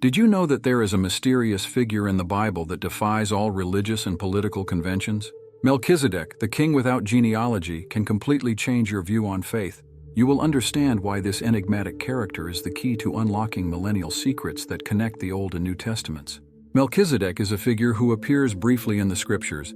Did you know that there is a mysterious figure in the Bible that defies all religious and political conventions? Melchizedek, the king without genealogy, can completely change your view on faith. You will understand why this enigmatic character is the key to unlocking millennial secrets that connect the Old and New Testaments. Melchizedek is a figure who appears briefly in the Scriptures,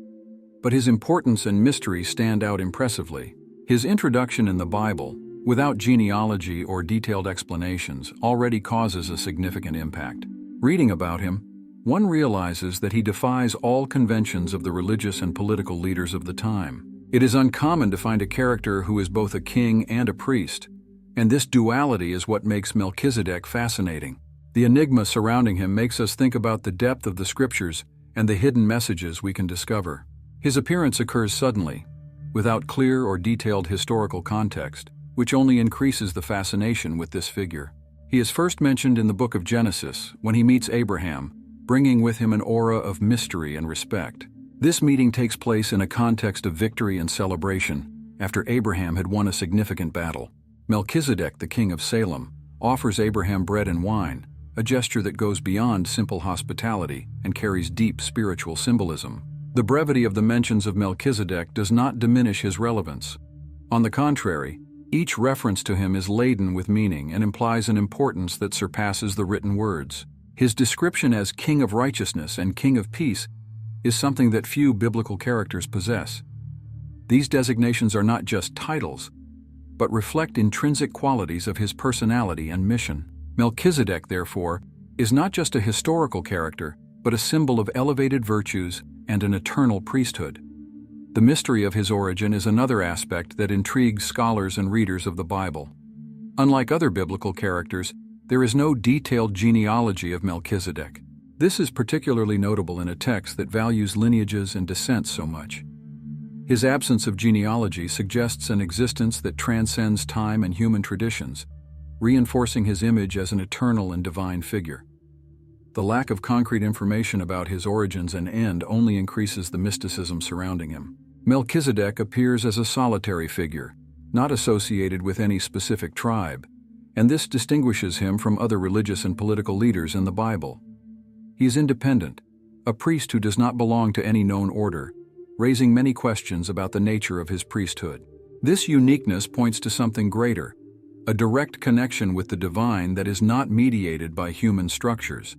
but his importance and mystery stand out impressively. His introduction in the Bible, without genealogy or detailed explanations, already causes a significant impact. Reading about him, one realizes that he defies all conventions of the religious and political leaders of the time. It is uncommon to find a character who is both a king and a priest, and this duality is what makes Melchizedek fascinating. The enigma surrounding him makes us think about the depth of the Scriptures and the hidden messages we can discover. His appearance occurs suddenly, without clear or detailed historical context, which only increases the fascination with this figure. He is first mentioned in the book of Genesis when he meets Abraham, bringing with him an aura of mystery and respect. This meeting takes place in a context of victory and celebration, after Abraham had won a significant battle. Melchizedek, the king of Salem, offers Abraham bread and wine, a gesture that goes beyond simple hospitality and carries deep spiritual symbolism. The brevity of the mentions of Melchizedek does not diminish his relevance. On the contrary, each reference to him is laden with meaning and implies an importance that surpasses the written words. His description as King of Righteousness and King of Peace is something that few biblical characters possess. These designations are not just titles, but reflect intrinsic qualities of his personality and mission. Melchizedek, therefore, is not just a historical character, but a symbol of elevated virtues and an eternal priesthood. The mystery of his origin is another aspect that intrigues scholars and readers of the Bible. Unlike other biblical characters, there is no detailed genealogy of Melchizedek. This is particularly notable in a text that values lineages and descent so much. His absence of genealogy suggests an existence that transcends time and human traditions, reinforcing his image as an eternal and divine figure. The lack of concrete information about his origins and end only increases the mysticism surrounding him. Melchizedek appears as a solitary figure, not associated with any specific tribe, and this distinguishes him from other religious and political leaders in the Bible. He is independent, a priest who does not belong to any known order, raising many questions about the nature of his priesthood. This uniqueness points to something greater, a direct connection with the divine that is not mediated by human structures.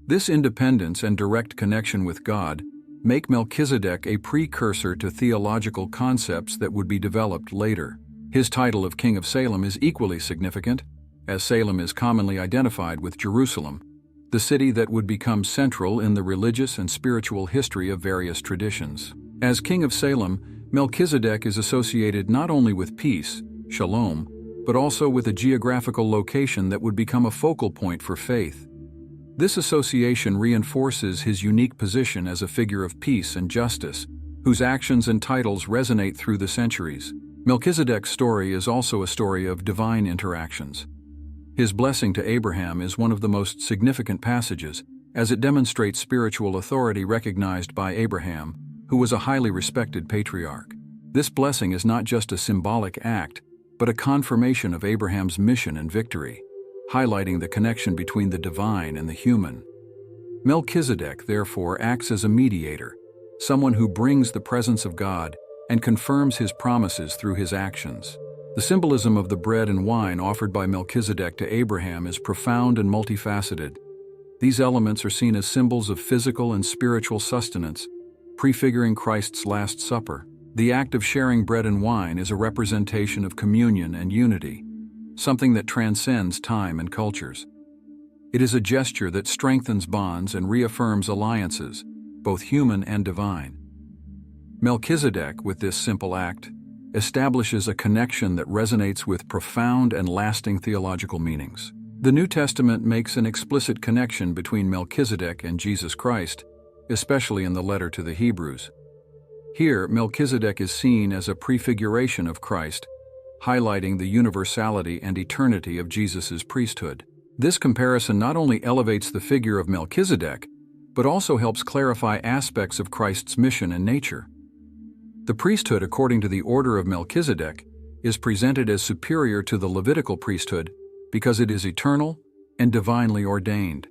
This independence and direct connection with God make Melchizedek a precursor to theological concepts that would be developed later. His title of King of Salem is equally significant, as Salem is commonly identified with Jerusalem, the city that would become central in the religious and spiritual history of various traditions. As King of Salem, Melchizedek is associated not only with peace, shalom, but also with a geographical location that would become a focal point for faith. This association reinforces his unique position as a figure of peace and justice, whose actions and titles resonate through the centuries. Melchizedek's story is also a story of divine interactions. His blessing to Abraham is one of the most significant passages, as it demonstrates spiritual authority recognized by Abraham, who was a highly respected patriarch. This blessing is not just a symbolic act, but a confirmation of Abraham's mission and victory, highlighting the connection between the divine and the human. Melchizedek, therefore, acts as a mediator, someone who brings the presence of God and confirms his promises through his actions. The symbolism of the bread and wine offered by Melchizedek to Abraham is profound and multifaceted. These elements are seen as symbols of physical and spiritual sustenance, prefiguring Christ's Last Supper. The act of sharing bread and wine is a representation of communion and unity, something that transcends time and cultures. It is a gesture that strengthens bonds and reaffirms alliances, both human and divine. Melchizedek, with this simple act, establishes a connection that resonates with profound and lasting theological meanings. The New Testament makes an explicit connection between Melchizedek and Jesus Christ, especially in the letter to the Hebrews. Here, Melchizedek is seen as a prefiguration of Christ, highlighting the universality and eternity of Jesus' priesthood. This comparison not only elevates the figure of Melchizedek, but also helps clarify aspects of Christ's mission and nature. The priesthood, according to the order of Melchizedek, is presented as superior to the Levitical priesthood because it is eternal and divinely ordained.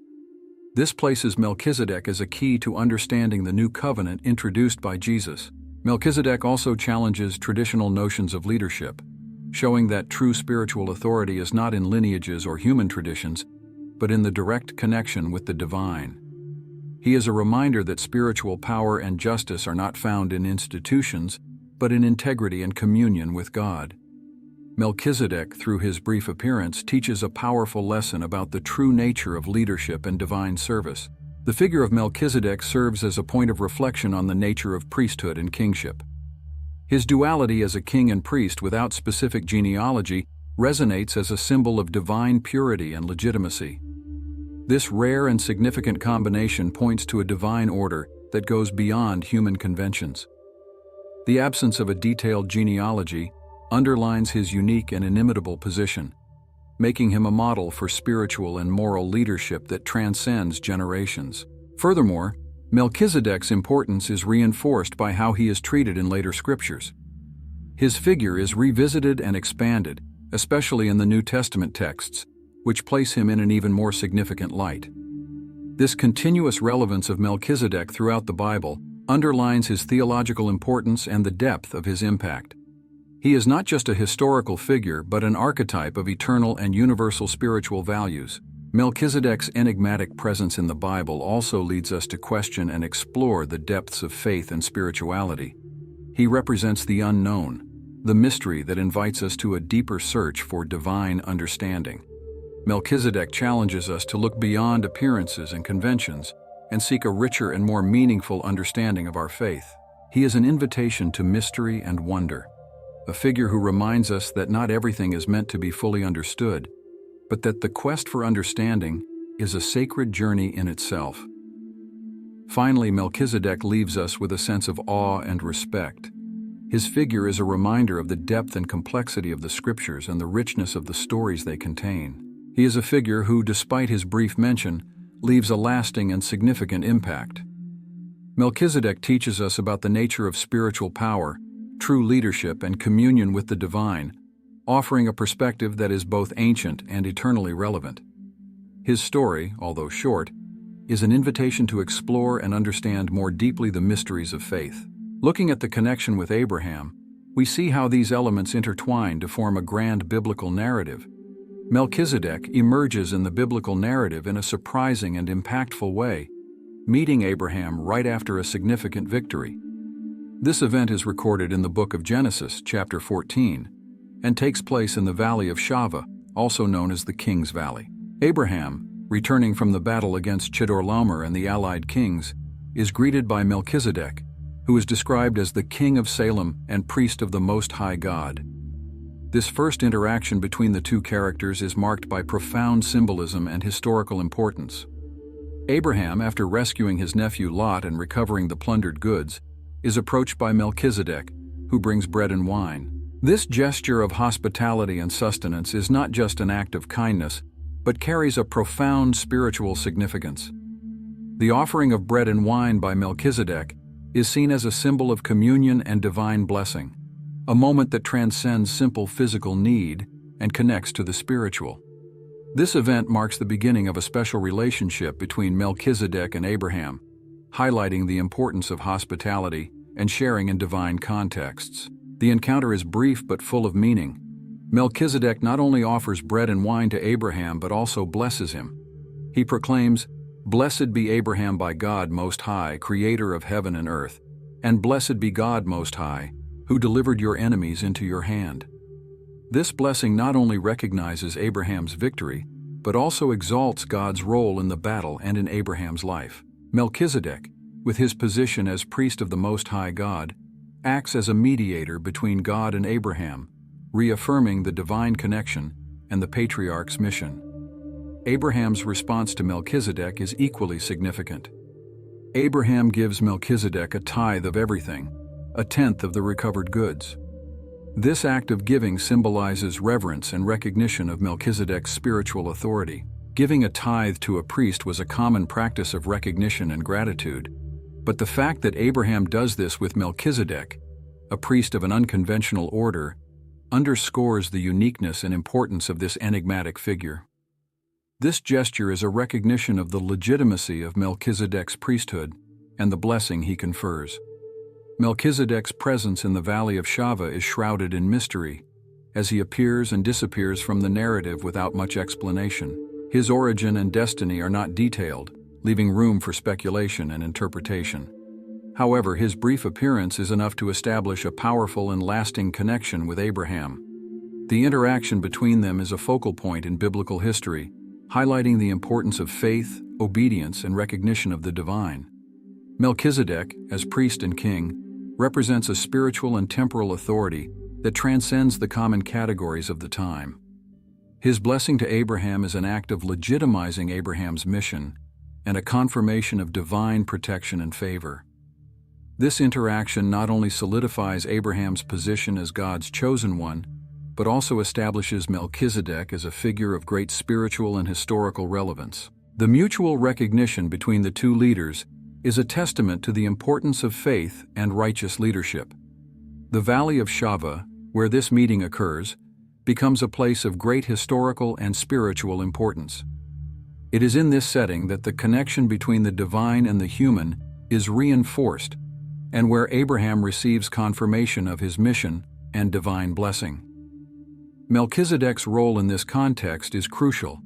This places Melchizedek as a key to understanding the new covenant introduced by Jesus. Melchizedek also challenges traditional notions of leadership, showing that true spiritual authority is not in lineages or human traditions, but in the direct connection with the divine. He is a reminder that spiritual power and justice are not found in institutions, but in integrity and communion with God. Melchizedek, through his brief appearance, teaches a powerful lesson about the true nature of leadership and divine service. The figure of Melchizedek serves as a point of reflection on the nature of priesthood and kingship. His duality as a king and priest without specific genealogy resonates as a symbol of divine purity and legitimacy. This rare and significant combination points to a divine order that goes beyond human conventions. The absence of a detailed genealogy underlines his unique and inimitable position, making him a model for spiritual and moral leadership that transcends generations. Furthermore, Melchizedek's importance is reinforced by how he is treated in later scriptures. His figure is revisited and expanded, especially in the New Testament texts, which place him in an even more significant light. This continuous relevance of Melchizedek throughout the Bible underlines his theological importance and the depth of his impact. He is not just a historical figure, but an archetype of eternal and universal spiritual values. Melchizedek's enigmatic presence in the Bible also leads us to question and explore the depths of faith and spirituality. He represents the unknown, the mystery that invites us to a deeper search for divine understanding. Melchizedek challenges us to look beyond appearances and conventions and seek a richer and more meaningful understanding of our faith. He is an invitation to mystery and wonder, a figure who reminds us that not everything is meant to be fully understood, but that the quest for understanding is a sacred journey in itself. Finally, Melchizedek leaves us with a sense of awe and respect. His figure is a reminder of the depth and complexity of the scriptures and the richness of the stories they contain. He is a figure who, despite his brief mention, leaves a lasting and significant impact. Melchizedek teaches us about the nature of spiritual power, true leadership, and communion with the divine, offering a perspective that is both ancient and eternally relevant. His story, although short, is an invitation to explore and understand more deeply the mysteries of faith. Looking at the connection with Abraham, we see how these elements intertwine to form a grand biblical narrative. Melchizedek emerges in the biblical narrative in a surprising and impactful way, meeting Abraham right after a significant victory. This event is recorded in the book of Genesis, chapter 14, and takes place in the valley of Shava, also known as the King's Valley. Abraham, returning from the battle against Chedorlaomer and the allied kings, is greeted by Melchizedek, who is described as the king of Salem and priest of the Most High God. This first interaction between the two characters is marked by profound symbolism and historical importance. Abraham, after rescuing his nephew Lot and recovering the plundered goods, is approached by Melchizedek, who brings bread and wine. This gesture of hospitality and sustenance is not just an act of kindness, but carries a profound spiritual significance. The offering of bread and wine by Melchizedek is seen as a symbol of communion and divine blessing, a moment that transcends simple physical need and connects to the spiritual. This event marks the beginning of a special relationship between Melchizedek and Abraham, highlighting the importance of hospitality and sharing in divine contexts. The encounter is brief but full of meaning. Melchizedek not only offers bread and wine to Abraham but also blesses him. He proclaims, "Blessed be Abraham by God Most High, creator of heaven and earth, and blessed be God Most High, who delivered your enemies into your hand." This blessing not only recognizes Abraham's victory, but also exalts God's role in the battle and in Abraham's life. Melchizedek, with his position as priest of the Most High God, acts as a mediator between God and Abraham, reaffirming the divine connection and the patriarch's mission. Abraham's response to Melchizedek is equally significant. Abraham gives Melchizedek a tithe of everything, a tenth of the recovered goods. This act of giving symbolizes reverence and recognition of Melchizedek's spiritual authority. Giving a tithe to a priest was a common practice of recognition and gratitude, but the fact that Abraham does this with Melchizedek, a priest of an unconventional order, underscores the uniqueness and importance of this enigmatic figure. This gesture is a recognition of the legitimacy of Melchizedek's priesthood and the blessing he confers. Melchizedek's presence in the Valley of Shava is shrouded in mystery, as he appears and disappears from the narrative without much explanation. His origin and destiny are not detailed, leaving room for speculation and interpretation. However, his brief appearance is enough to establish a powerful and lasting connection with Abraham. The interaction between them is a focal point in biblical history, highlighting the importance of faith, obedience, and recognition of the divine. Melchizedek, as priest and king, represents a spiritual and temporal authority that transcends the common categories of the time. His blessing to Abraham is an act of legitimizing Abraham's mission and a confirmation of divine protection and favor. This interaction not only solidifies Abraham's position as God's chosen one, but also establishes Melchizedek as a figure of great spiritual and historical relevance. The mutual recognition between the two leaders is a testament to the importance of faith and righteous leadership. The Valley of Shava, where this meeting occurs, becomes a place of great historical and spiritual importance. It is in this setting that the connection between the divine and the human is reinforced, and where Abraham receives confirmation of his mission and divine blessing. Melchizedek's role in this context is crucial,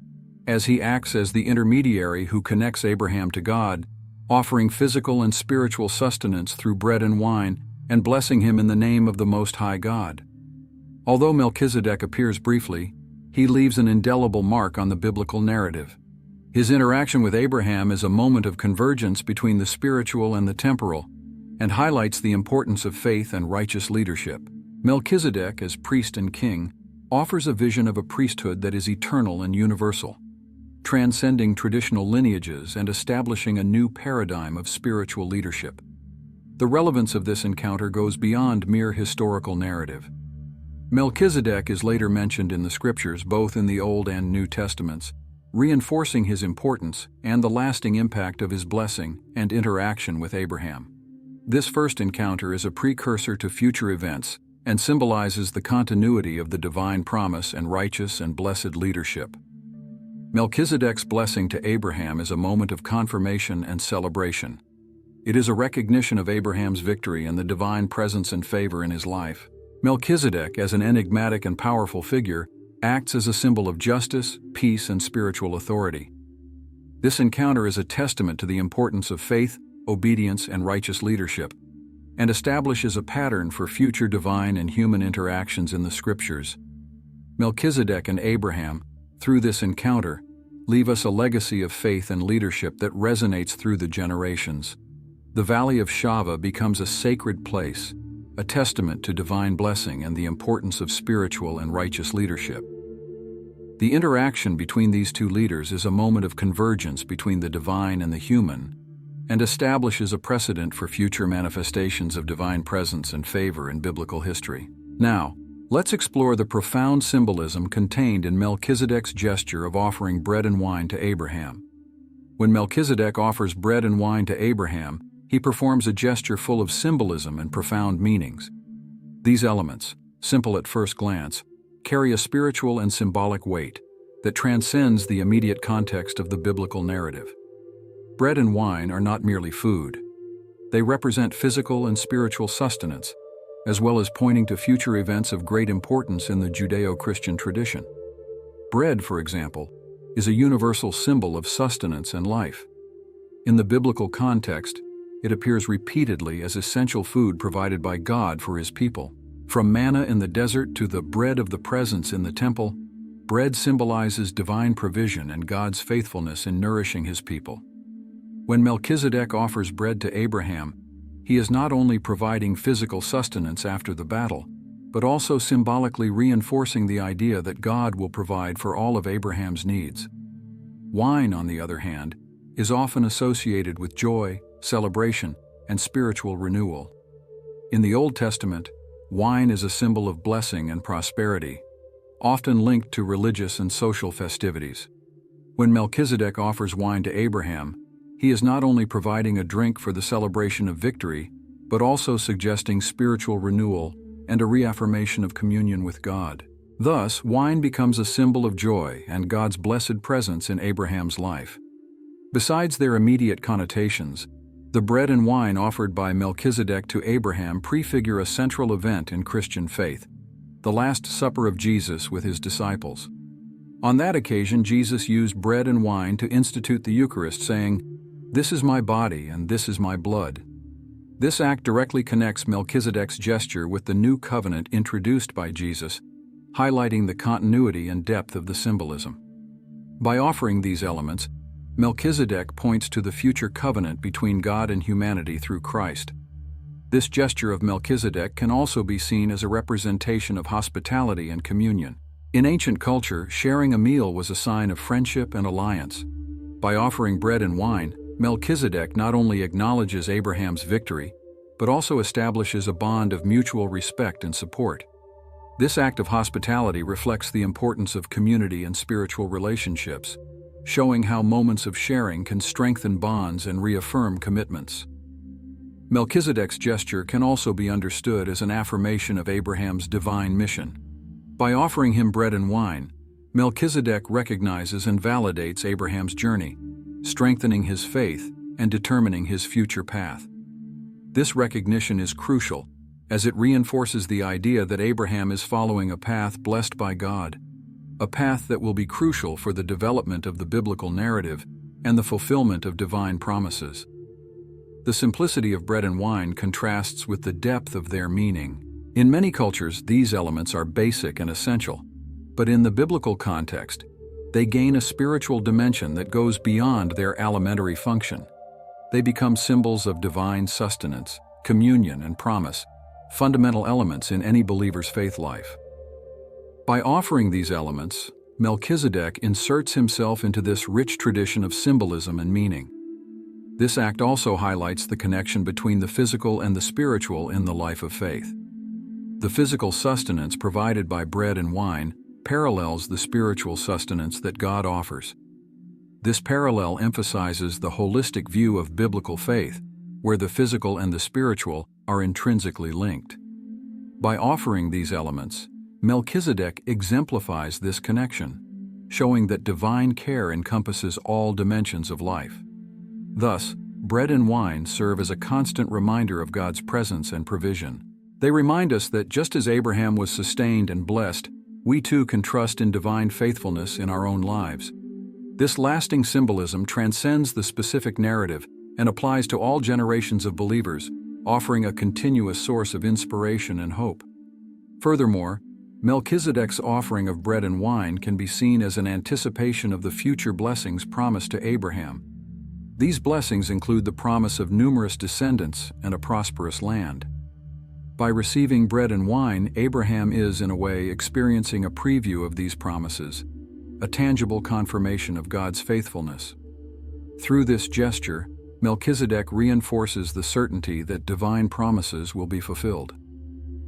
as he acts as the intermediary who connects Abraham to God, offering physical and spiritual sustenance through bread and wine, and blessing him in the name of the Most High God. Although Melchizedek appears briefly, he leaves an indelible mark on the biblical narrative. His interaction with Abraham is a moment of convergence between the spiritual and the temporal, and highlights the importance of faith and righteous leadership. Melchizedek, as priest and king, offers a vision of a priesthood that is eternal and universal, transcending traditional lineages and establishing a new paradigm of spiritual leadership. The relevance of this encounter goes beyond mere historical narrative. Melchizedek is later mentioned in the Scriptures, both in the Old and New Testaments, reinforcing his importance and the lasting impact of his blessing and interaction with Abraham. This first encounter is a precursor to future events and symbolizes the continuity of the divine promise and righteous and blessed leadership. Melchizedek's blessing to Abraham is a moment of confirmation and celebration. It is a recognition of Abraham's victory and the divine presence and favor in his life. Melchizedek, as an enigmatic and powerful figure, acts as a symbol of justice, peace, and spiritual authority. This encounter is a testament to the importance of faith, obedience, and righteous leadership, and establishes a pattern for future divine and human interactions in the Scriptures. Melchizedek and Abraham, through this encounter, leave us a legacy of faith and leadership that resonates through the generations. The Valley of Shava becomes a sacred place, a testament to divine blessing and the importance of spiritual and righteous leadership. The interaction between these two leaders is a moment of convergence between the divine and the human, and establishes a precedent for future manifestations of divine presence and favor in biblical history. Now, let's explore the profound symbolism contained in Melchizedek's gesture of offering bread and wine to Abraham. When Melchizedek offers bread and wine to Abraham, he performs a gesture full of symbolism and profound meanings. These elements, simple at first glance, carry a spiritual and symbolic weight that transcends the immediate context of the biblical narrative. Bread and wine are not merely food. They represent physical and spiritual sustenance, as well as pointing to future events of great importance in the Judeo-Christian tradition. Bread, for example, is a universal symbol of sustenance and life. In the biblical context, it appears repeatedly as essential food provided by God for His people. From manna in the desert to the bread of the presence in the temple, bread symbolizes divine provision and God's faithfulness in nourishing His people. When Melchizedek offers bread to Abraham, he is not only providing physical sustenance after the battle, but also symbolically reinforcing the idea that God will provide for all of Abraham's needs. Wine, on the other hand, is often associated with joy, celebration, and spiritual renewal. In the Old Testament, wine is a symbol of blessing and prosperity, often linked to religious and social festivities. When Melchizedek offers wine to Abraham, he is not only providing a drink for the celebration of victory, but also suggesting spiritual renewal and a reaffirmation of communion with God. Thus, wine becomes a symbol of joy and God's blessed presence in Abraham's life. Besides their immediate connotations, the bread and wine offered by Melchizedek to Abraham prefigure a central event in Christian faith, the Last Supper of Jesus with his disciples. On that occasion, Jesus used bread and wine to institute the Eucharist, saying, "This is my body and this is my blood." This act directly connects Melchizedek's gesture with the new covenant introduced by Jesus, highlighting the continuity and depth of the symbolism. By offering these elements, Melchizedek points to the future covenant between God and humanity through Christ. This gesture of Melchizedek can also be seen as a representation of hospitality and communion. In ancient culture, sharing a meal was a sign of friendship and alliance. By offering bread and wine, Melchizedek not only acknowledges Abraham's victory, but also establishes a bond of mutual respect and support. This act of hospitality reflects the importance of community and spiritual relationships, showing how moments of sharing can strengthen bonds and reaffirm commitments. Melchizedek's gesture can also be understood as an affirmation of Abraham's divine mission. By offering him bread and wine, Melchizedek recognizes and validates Abraham's journey, strengthening his faith and determining his future path. This recognition is crucial, as it reinforces the idea that Abraham is following a path blessed by God, a path that will be crucial for the development of the biblical narrative and the fulfillment of divine promises. The simplicity of bread and wine contrasts with the depth of their meaning. In many cultures, these elements are basic and essential, but in the biblical context, they gain a spiritual dimension that goes beyond their alimentary function. They become symbols of divine sustenance, communion, and promise, fundamental elements in any believer's faith life. By offering these elements, Melchizedek inserts himself into this rich tradition of symbolism and meaning. This act also highlights the connection between the physical and the spiritual in the life of faith. The physical sustenance provided by bread and wine parallels the spiritual sustenance that God offers. This parallel emphasizes the holistic view of biblical faith, where the physical and the spiritual are intrinsically linked. By offering these elements, Melchizedek exemplifies this connection, showing that divine care encompasses all dimensions of life. Thus, bread and wine serve as a constant reminder of God's presence and provision. They remind us that just as Abraham was sustained and blessed, we too can trust in divine faithfulness in our own lives. This lasting symbolism transcends the specific narrative and applies to all generations of believers, offering a continuous source of inspiration and hope. Furthermore, Melchizedek's offering of bread and wine can be seen as an anticipation of the future blessings promised to Abraham. These blessings include the promise of numerous descendants and a prosperous land. By receiving bread and wine, Abraham is, in a way, experiencing a preview of these promises, a tangible confirmation of God's faithfulness. Through this gesture, Melchizedek reinforces the certainty that divine promises will be fulfilled.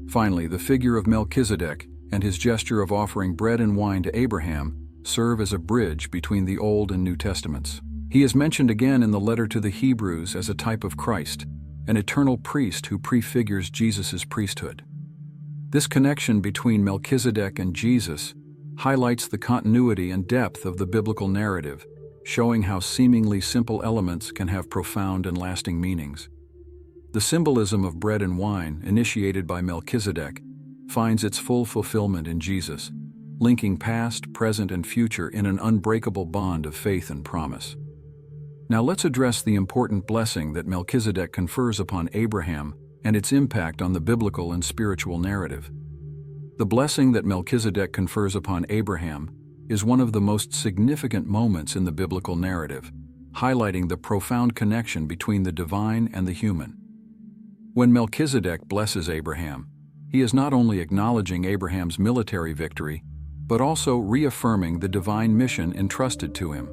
Finally, the figure of Melchizedek and his gesture of offering bread and wine to Abraham serve as a bridge between the Old and New Testaments. He is mentioned again in the letter to the Hebrews as a type of Christ, an eternal priest who prefigures Jesus' priesthood. This connection between Melchizedek and Jesus highlights the continuity and depth of the biblical narrative, showing how seemingly simple elements can have profound and lasting meanings. The symbolism of bread and wine, initiated by Melchizedek, finds its full fulfillment in Jesus, linking past, present, and future in an unbreakable bond of faith and promise. Now let's address the important blessing that Melchizedek confers upon Abraham and its impact on the biblical and spiritual narrative. The blessing that Melchizedek confers upon Abraham is one of the most significant moments in the biblical narrative, highlighting the profound connection between the divine and the human. When Melchizedek blesses Abraham, he is not only acknowledging Abraham's military victory, but also reaffirming the divine mission entrusted to him.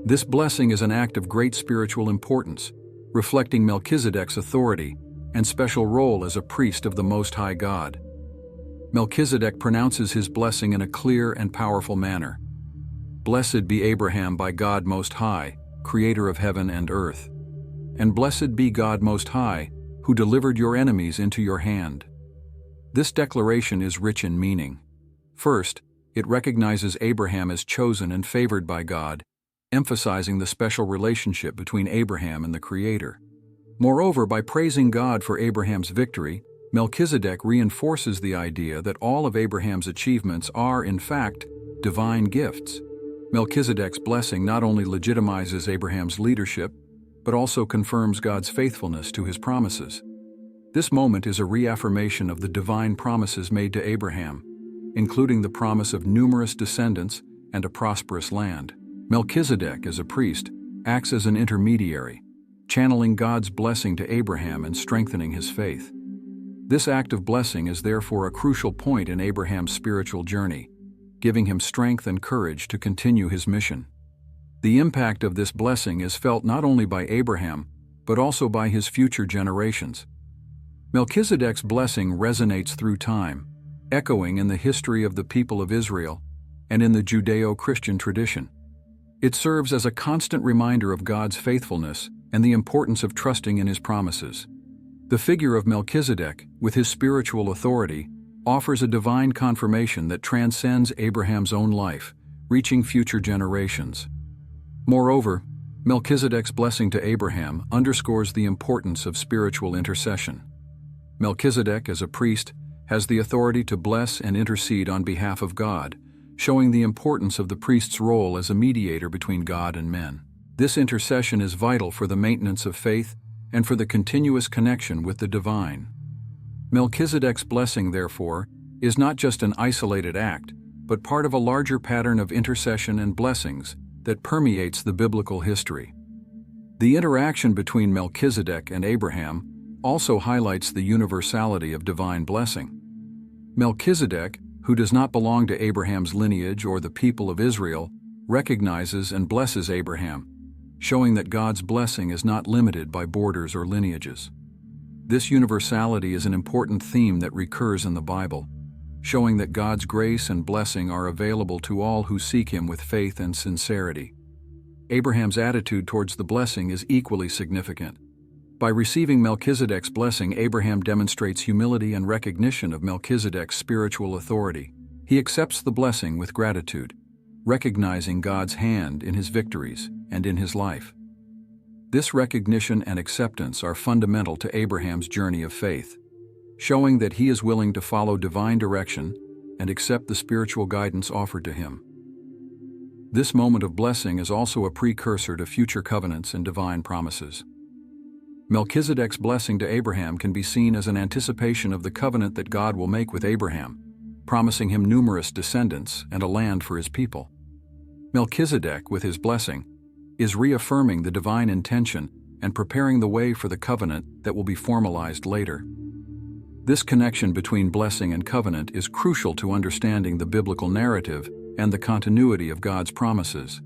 This blessing is an act of great spiritual importance, reflecting Melchizedek's authority and special role as a priest of the Most High God. Melchizedek pronounces his blessing in a clear and powerful manner. "Blessed be Abraham by God Most High, creator of heaven and earth. And blessed be God Most High, who delivered your enemies into your hand." This declaration is rich in meaning. First, it recognizes Abraham as chosen and favored by God, emphasizing the special relationship between Abraham and the Creator. Moreover, by praising God for Abraham's victory, Melchizedek reinforces the idea that all of Abraham's achievements are, in fact, divine gifts. Melchizedek's blessing not only legitimizes Abraham's leadership, but also confirms God's faithfulness to his promises. This moment is a reaffirmation of the divine promises made to Abraham, including the promise of numerous descendants and a prosperous land. Melchizedek, as a priest, acts as an intermediary, channeling God's blessing to Abraham and strengthening his faith. This act of blessing is therefore a crucial point in Abraham's spiritual journey, giving him strength and courage to continue his mission. The impact of this blessing is felt not only by Abraham, but also by his future generations. Melchizedek's blessing resonates through time, echoing in the history of the people of Israel and in the Judeo-Christian tradition. It serves as a constant reminder of God's faithfulness and the importance of trusting in his promises. The figure of Melchizedek, with his spiritual authority, offers a divine confirmation that transcends Abraham's own life, reaching future generations. Moreover, Melchizedek's blessing to Abraham underscores the importance of spiritual intercession. Melchizedek, as a priest, has the authority to bless and intercede on behalf of God, showing the importance of the priest's role as a mediator between God and men. This intercession is vital for the maintenance of faith and for the continuous connection with the divine. Melchizedek's blessing, therefore, is not just an isolated act, but part of a larger pattern of intercession and blessings that permeates the biblical history. The interaction between Melchizedek and Abraham also highlights the universality of divine blessing. Melchizedek, who does not belong to Abraham's lineage or the people of Israel, recognizes and blesses Abraham, showing that God's blessing is not limited by borders or lineages. This universality is an important theme that recurs in the Bible, showing that God's grace and blessing are available to all who seek Him with faith and sincerity. Abraham's attitude towards the blessing is equally significant. By receiving Melchizedek's blessing, Abraham demonstrates humility and recognition of Melchizedek's spiritual authority. He accepts the blessing with gratitude, recognizing God's hand in his victories and in his life. This recognition and acceptance are fundamental to Abraham's journey of faith, showing that he is willing to follow divine direction and accept the spiritual guidance offered to him. This moment of blessing is also a precursor to future covenants and divine promises. Melchizedek's blessing to Abraham can be seen as an anticipation of the covenant that God will make with Abraham, promising him numerous descendants and a land for his people. Melchizedek, with his blessing, is reaffirming the divine intention and preparing the way for the covenant that will be formalized later. This connection between blessing and covenant is crucial to understanding the biblical narrative and the continuity of God's promises.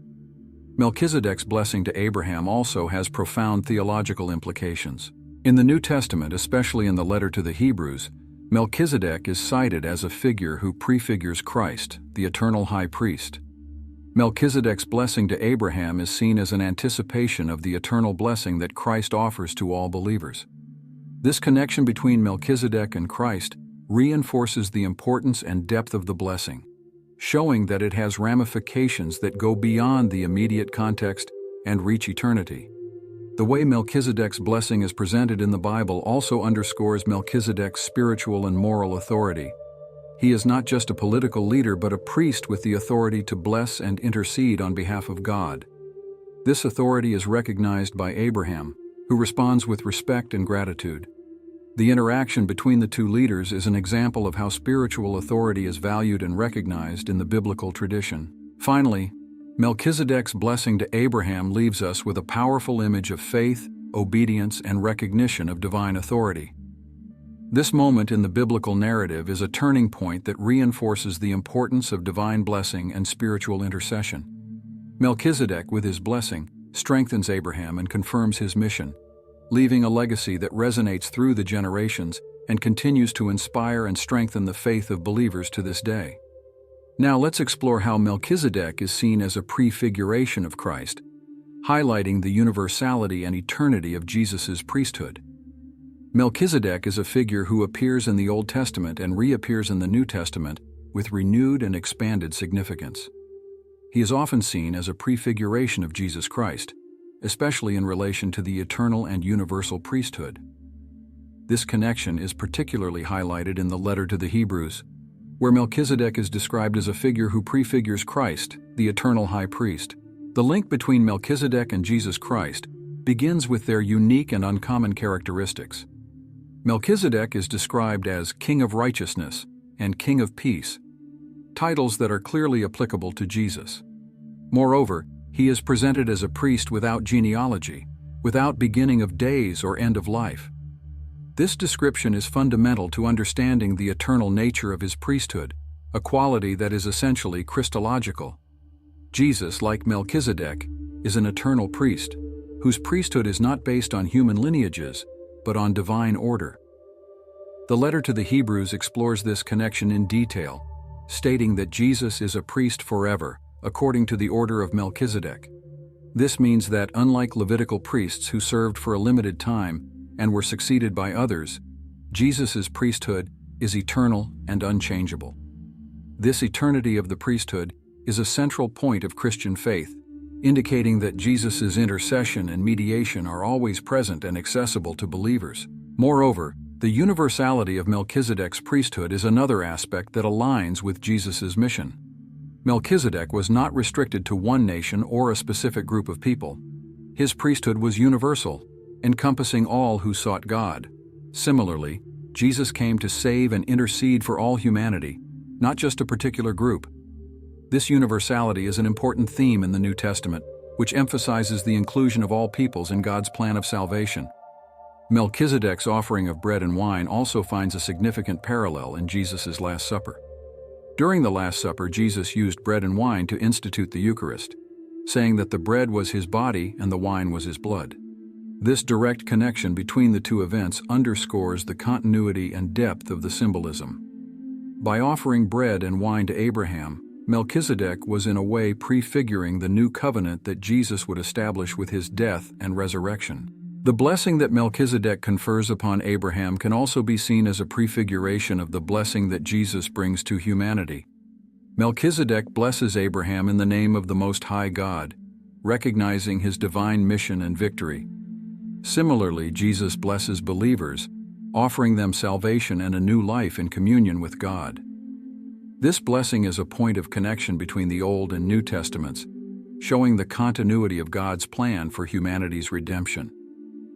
Melchizedek's blessing to Abraham also has profound theological implications. In the New Testament, especially in the letter to the Hebrews, Melchizedek is cited as a figure who prefigures Christ, the eternal high priest. Melchizedek's blessing to Abraham is seen as an anticipation of the eternal blessing that Christ offers to all believers. This connection between Melchizedek and Christ reinforces the importance and depth of the blessing, showing that it has ramifications that go beyond the immediate context and reach eternity. The way Melchizedek's blessing is presented in the Bible also underscores Melchizedek's spiritual and moral authority. He is not just a political leader but a priest with the authority to bless and intercede on behalf of God. This authority is recognized by Abraham, who responds with respect and gratitude. The interaction between the two leaders is an example of how spiritual authority is valued and recognized in the biblical tradition. Finally, Melchizedek's blessing to Abraham leaves us with a powerful image of faith, obedience, and recognition of divine authority. This moment in the biblical narrative is a turning point that reinforces the importance of divine blessing and spiritual intercession. Melchizedek, with his blessing, strengthens Abraham and confirms his mission, leaving a legacy that resonates through the generations and continues to inspire and strengthen the faith of believers to this day. Now let's explore how Melchizedek is seen as a prefiguration of Christ, highlighting the universality and eternity of Jesus' priesthood. Melchizedek is a figure who appears in the Old Testament and reappears in the New Testament, with renewed and expanded significance. He is often seen as a prefiguration of Jesus Christ, especially in relation to the eternal and universal priesthood. This connection is particularly highlighted in the letter to the Hebrews, where Melchizedek is described as a figure who prefigures Christ, the eternal high priest. The link between Melchizedek and Jesus Christ begins with their unique and uncommon characteristics. Melchizedek is described as King of Righteousness and King of Peace, titles that are clearly applicable to Jesus. Moreover, he is presented as a priest without genealogy, without beginning of days or end of life. This description is fundamental to understanding the eternal nature of his priesthood, a quality that is essentially Christological. Jesus, like Melchizedek, is an eternal priest, whose priesthood is not based on human lineages, but on divine order. The letter to the Hebrews explores this connection in detail, stating that Jesus is a priest forever, according to the order of Melchizedek. This means that, unlike Levitical priests who served for a limited time and were succeeded by others, Jesus' priesthood is eternal and unchangeable. This eternity of the priesthood is a central point of Christian faith, indicating that Jesus' intercession and mediation are always present and accessible to believers. Moreover, the universality of Melchizedek's priesthood is another aspect that aligns with Jesus' mission. Melchizedek was not restricted to one nation or a specific group of people. His priesthood was universal, encompassing all who sought God. Similarly, Jesus came to save and intercede for all humanity, not just a particular group. This universality is an important theme in the New Testament, which emphasizes the inclusion of all peoples in God's plan of salvation. Melchizedek's offering of bread and wine also finds a significant parallel in Jesus' Last Supper. During the Last Supper, Jesus used bread and wine to institute the Eucharist, saying that the bread was his body and the wine was his blood. This direct connection between the two events underscores the continuity and depth of the symbolism. By offering bread and wine to Abraham, Melchizedek was in a way prefiguring the new covenant that Jesus would establish with his death and resurrection. The blessing that Melchizedek confers upon Abraham can also be seen as a prefiguration of the blessing that Jesus brings to humanity. Melchizedek blesses Abraham in the name of the Most High God, recognizing his divine mission and victory. Similarly, Jesus blesses believers, offering them salvation and a new life in communion with God. This blessing is a point of connection between the Old and New Testaments, showing the continuity of God's plan for humanity's redemption.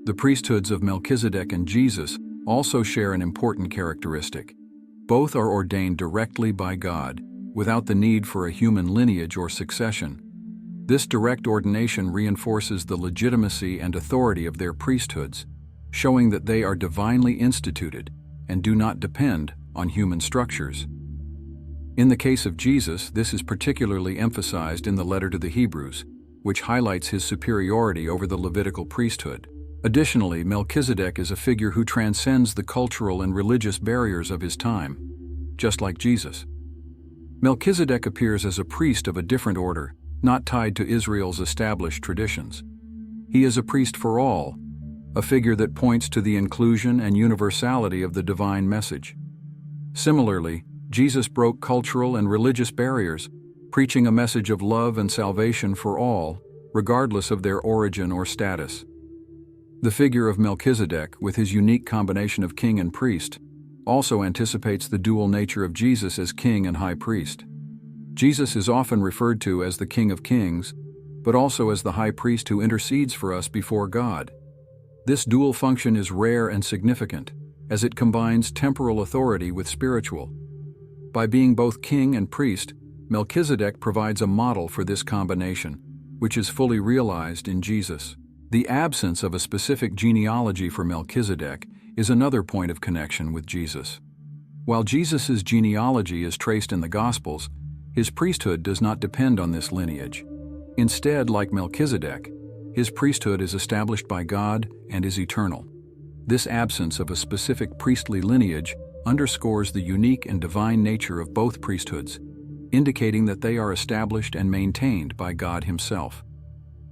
The priesthoods of Melchizedek and Jesus also share an important characteristic. Both are ordained directly by God, without the need for a human lineage or succession. This direct ordination reinforces the legitimacy and authority of their priesthoods, showing that they are divinely instituted and do not depend on human structures. In the case of Jesus, this is particularly emphasized in the letter to the Hebrews, which highlights his superiority over the Levitical priesthood. Additionally, Melchizedek is a figure who transcends the cultural and religious barriers of his time, just like Jesus. Melchizedek appears as a priest of a different order, not tied to Israel's established traditions. He is a priest for all, a figure that points to the inclusion and universality of the divine message. Similarly, Jesus broke cultural and religious barriers, preaching a message of love and salvation for all, regardless of their origin or status. The figure of Melchizedek, with his unique combination of king and priest, also anticipates the dual nature of Jesus as king and high priest. Jesus is often referred to as the King of Kings, but also as the high priest who intercedes for us before God. This dual function is rare and significant, as it combines temporal authority with spiritual. By being both king and priest, Melchizedek provides a model for this combination, which is fully realized in Jesus. The absence of a specific genealogy for Melchizedek is another point of connection with Jesus. While Jesus' genealogy is traced in the Gospels, his priesthood does not depend on this lineage. Instead, like Melchizedek, his priesthood is established by God and is eternal. This absence of a specific priestly lineage underscores the unique and divine nature of both priesthoods, indicating that they are established and maintained by God himself.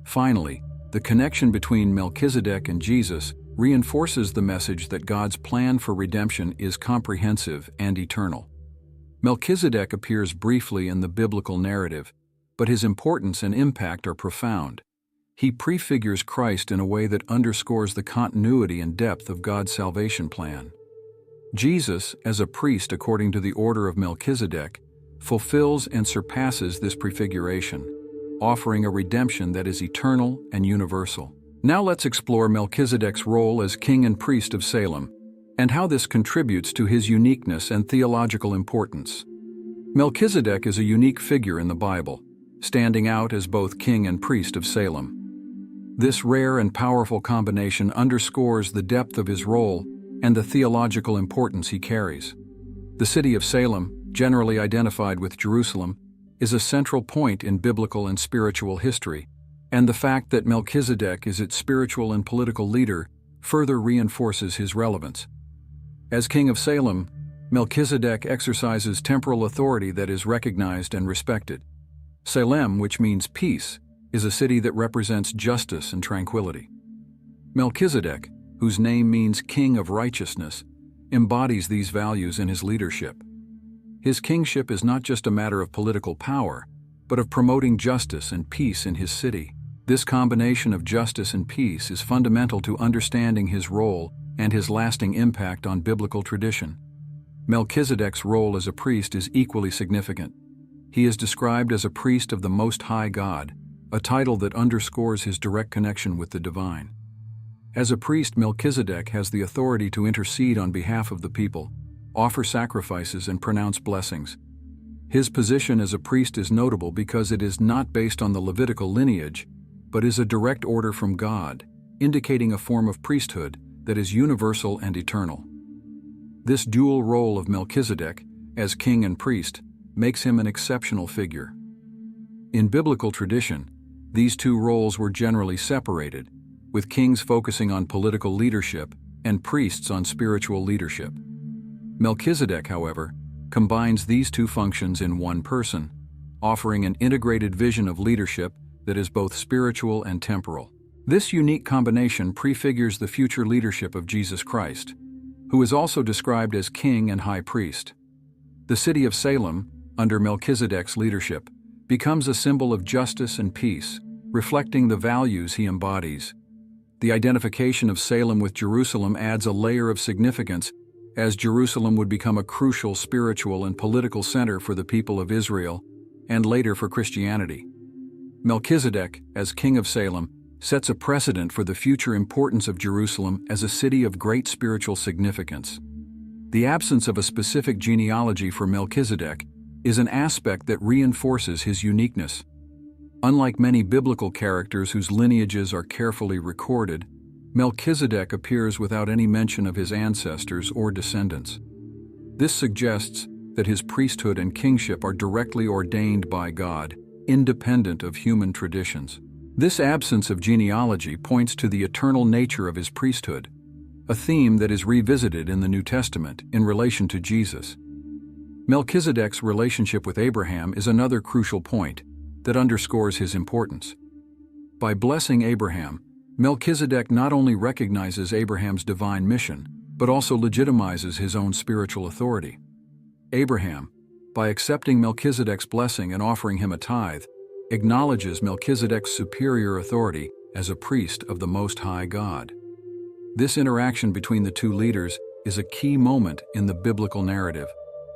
Finally, the connection between Melchizedek and Jesus reinforces the message that God's plan for redemption is comprehensive and eternal. Melchizedek appears briefly in the biblical narrative, but his importance and impact are profound. He prefigures Christ in a way that underscores the continuity and depth of God's salvation plan. Jesus, as a priest according to the order of Melchizedek, fulfills and surpasses this prefiguration, offering a redemption that is eternal and universal. Now let's explore Melchizedek's role as king and priest of Salem, and how this contributes to his uniqueness and theological importance. Melchizedek is a unique figure in the Bible, standing out as both king and priest of Salem. This rare and powerful combination underscores the depth of his role and the theological importance he carries. The city of Salem, generally identified with Jerusalem, is a central point in biblical and spiritual history, and the fact that Melchizedek is its spiritual and political leader further reinforces his relevance. As king of Salem, Melchizedek exercises temporal authority that is recognized and respected. Salem, which means peace, is a city that represents justice and tranquility. Melchizedek, whose name means king of righteousness, embodies these values in his leadership. His kingship is not just a matter of political power, but of promoting justice and peace in his city. This combination of justice and peace is fundamental to understanding his role and his lasting impact on biblical tradition. Melchizedek's role as a priest is equally significant. He is described as a priest of the Most High God, a title that underscores his direct connection with the divine. As a priest, Melchizedek has the authority to intercede on behalf of the people, offer sacrifices, and pronounce blessings. His position as a priest is notable because it is not based on the Levitical lineage, but is a direct order from God, indicating a form of priesthood that is universal and eternal. This dual role of Melchizedek, as king and priest, makes him an exceptional figure. In biblical tradition, these two roles were generally separated, with kings focusing on political leadership and priests on spiritual leadership. Melchizedek, however, combines these two functions in one person, offering an integrated vision of leadership that is both spiritual and temporal. This unique combination prefigures the future leadership of Jesus Christ, who is also described as king and high priest. The city of Salem, under Melchizedek's leadership, becomes a symbol of justice and peace, reflecting the values he embodies. The identification of Salem with Jerusalem adds a layer of significance, as Jerusalem would become a crucial spiritual and political center for the people of Israel, and later for Christianity. Melchizedek, as king of Salem, sets a precedent for the future importance of Jerusalem as a city of great spiritual significance. The absence of a specific genealogy for Melchizedek is an aspect that reinforces his uniqueness. Unlike many biblical characters whose lineages are carefully recorded, Melchizedek appears without any mention of his ancestors or descendants. This suggests that his priesthood and kingship are directly ordained by God, independent of human traditions. This absence of genealogy points to the eternal nature of his priesthood, a theme that is revisited in the New Testament in relation to Jesus. Melchizedek's relationship with Abraham is another crucial point that underscores his importance. By blessing Abraham, Melchizedek not only recognizes Abraham's divine mission, but also legitimizes his own spiritual authority. Abraham, by accepting Melchizedek's blessing and offering him a tithe, acknowledges Melchizedek's superior authority as a priest of the Most High God. This interaction between the two leaders is a key moment in the biblical narrative,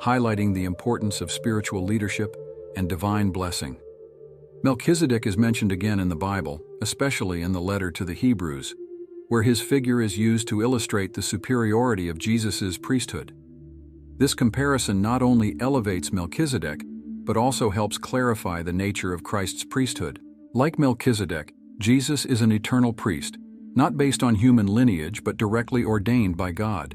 highlighting the importance of spiritual leadership and divine blessing. Melchizedek is mentioned again in the Bible, especially in the letter to the Hebrews, where his figure is used to illustrate the superiority of Jesus' priesthood. This comparison not only elevates Melchizedek, but also helps clarify the nature of Christ's priesthood. Like Melchizedek, Jesus is an eternal priest, not based on human lineage but directly ordained by God.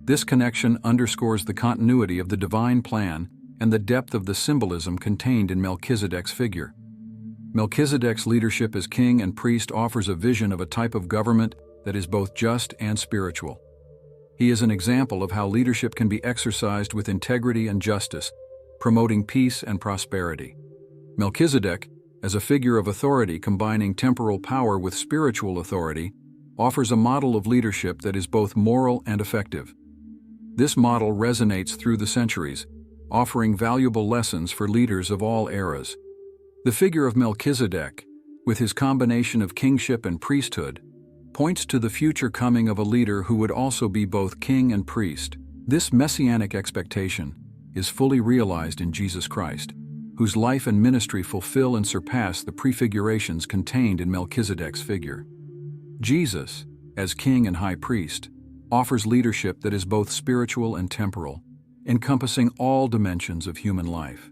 This connection underscores the continuity of the divine plan and the depth of the symbolism contained in Melchizedek's figure. Melchizedek's leadership as king and priest offers a vision of a type of government that is both just and spiritual. He is an example of how leadership can be exercised with integrity and justice, promoting peace and prosperity. Melchizedek, as a figure of authority combining temporal power with spiritual authority, offers a model of leadership that is both moral and effective. This model resonates through the centuries, offering valuable lessons for leaders of all eras. The figure of Melchizedek, with his combination of kingship and priesthood, points to the future coming of a leader who would also be both king and priest. This messianic expectation is fully realized in Jesus Christ, whose life and ministry fulfill and surpass the prefigurations contained in Melchizedek's figure. Jesus, as king and high priest, offers leadership that is both spiritual and temporal, encompassing all dimensions of human life.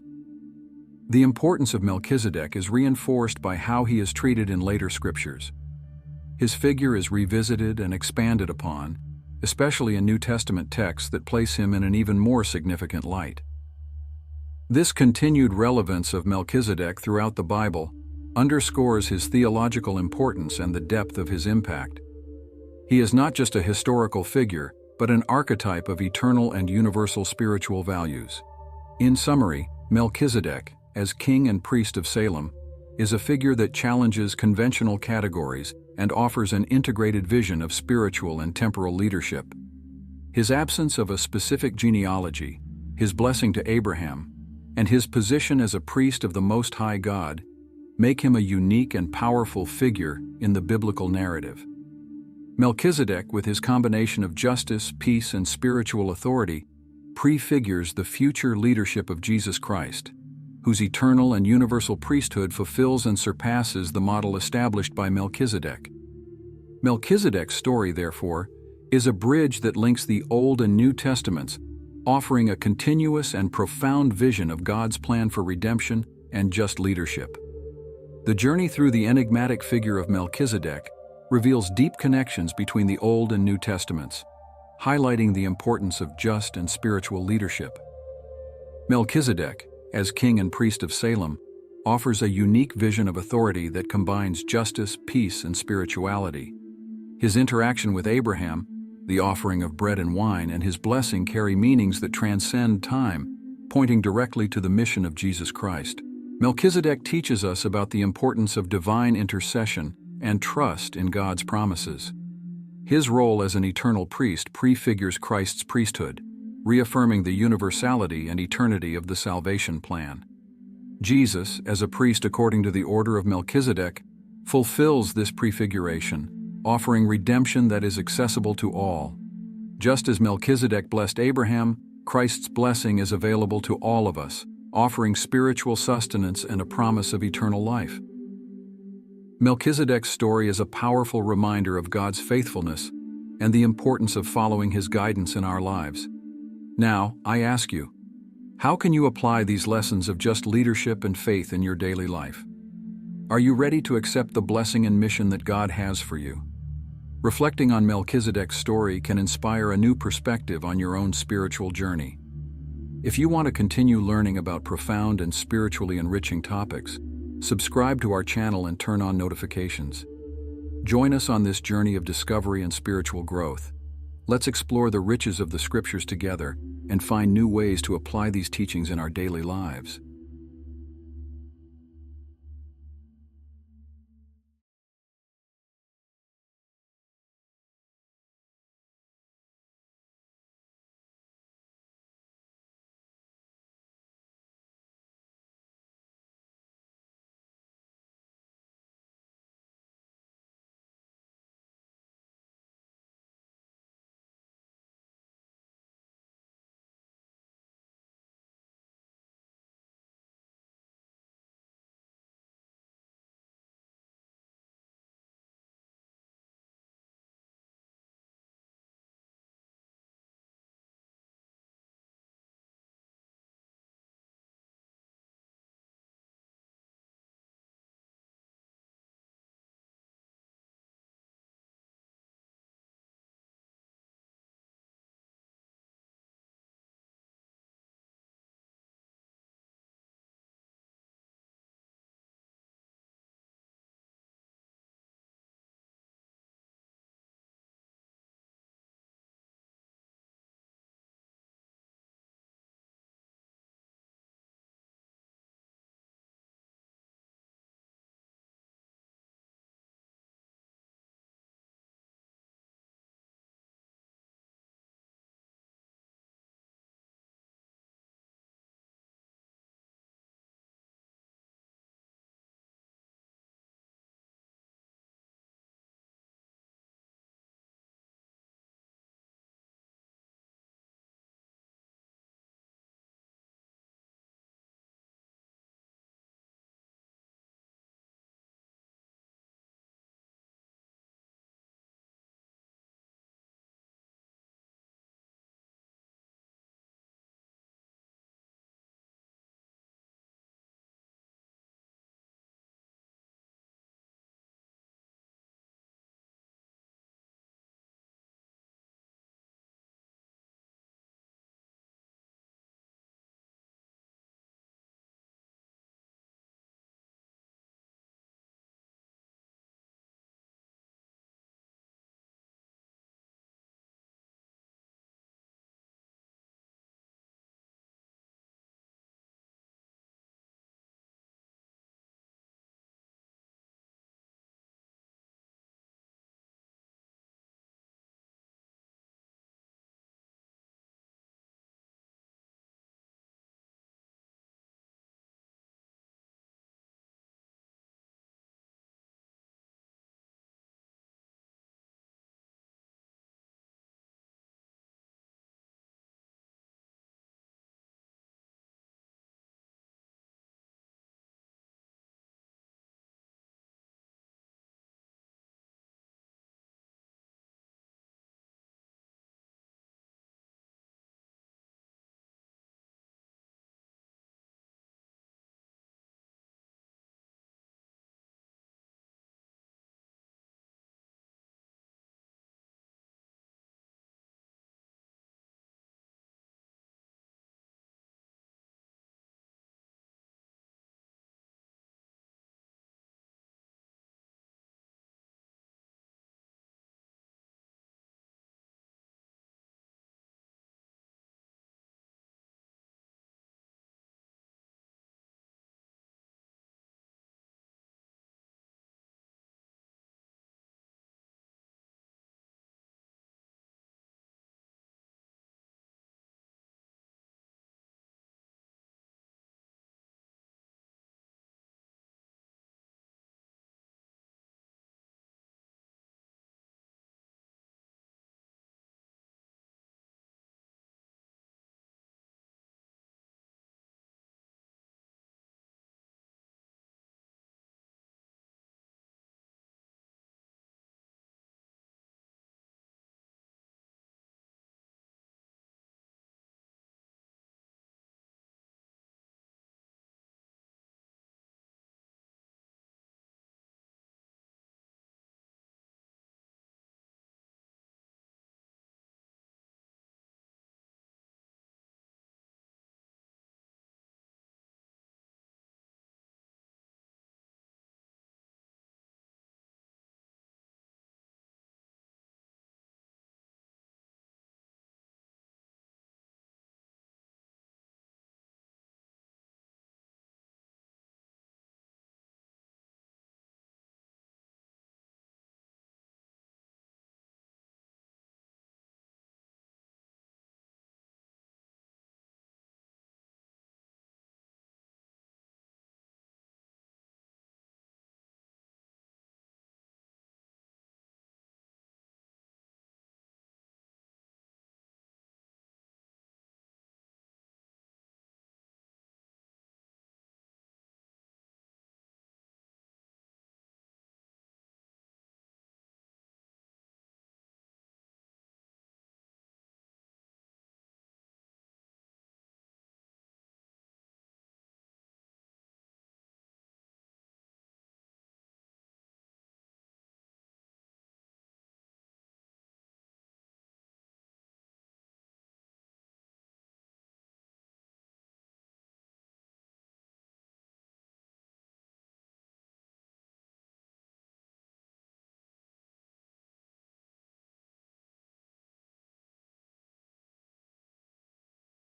The importance of Melchizedek is reinforced by how he is treated in later scriptures. His figure is revisited and expanded upon, especially in New Testament texts that place him in an even more significant light. This continued relevance of Melchizedek throughout the Bible underscores his theological importance and the depth of his impact. He is not just a historical figure, but an archetype of eternal and universal spiritual values. In summary, Melchizedek, as king and priest of Salem, is a figure that challenges conventional categories and offers an integrated vision of spiritual and temporal leadership. His absence of a specific genealogy, his blessing to Abraham, and his position as a priest of the Most High God make him a unique and powerful figure in the biblical narrative. Melchizedek, with his combination of justice, peace, and spiritual authority, prefigures the future leadership of Jesus Christ, whose eternal and universal priesthood fulfills and surpasses the model established by Melchizedek. Melchizedek's story, therefore, is a bridge that links the Old and New Testaments, offering a continuous and profound vision of God's plan for redemption and just leadership. The journey through the enigmatic figure of Melchizedek reveals deep connections between the Old and New Testaments, highlighting the importance of just and spiritual leadership. Melchizedek, as king and priest of Salem, offers a unique vision of authority that combines justice, peace, and spirituality. His interaction with Abraham, the offering of bread and wine, and his blessing carry meanings that transcend time, pointing directly to the mission of Jesus Christ. Melchizedek teaches us about the importance of divine intercession and trust in God's promises. His role as an eternal priest prefigures Christ's priesthood, reaffirming the universality and eternity of the salvation plan. Jesus, as a priest according to the order of Melchizedek, fulfills this prefiguration, offering redemption that is accessible to all. Just as Melchizedek blessed Abraham, Christ's blessing is available to all of us, offering spiritual sustenance and a promise of eternal life. Melchizedek's story is a powerful reminder of God's faithfulness and the importance of following his guidance in our lives. Now, I ask you, how can you apply these lessons of just leadership and faith in your daily life? Are you ready to accept the blessing and mission that God has for you? Reflecting on Melchizedek's story can inspire a new perspective on your own spiritual journey. If you want to continue learning about profound and spiritually enriching topics, subscribe to our channel and turn on notifications. Join us on this journey of discovery and spiritual growth. Let's explore the riches of the Scriptures together and find new ways to apply these teachings in our daily lives.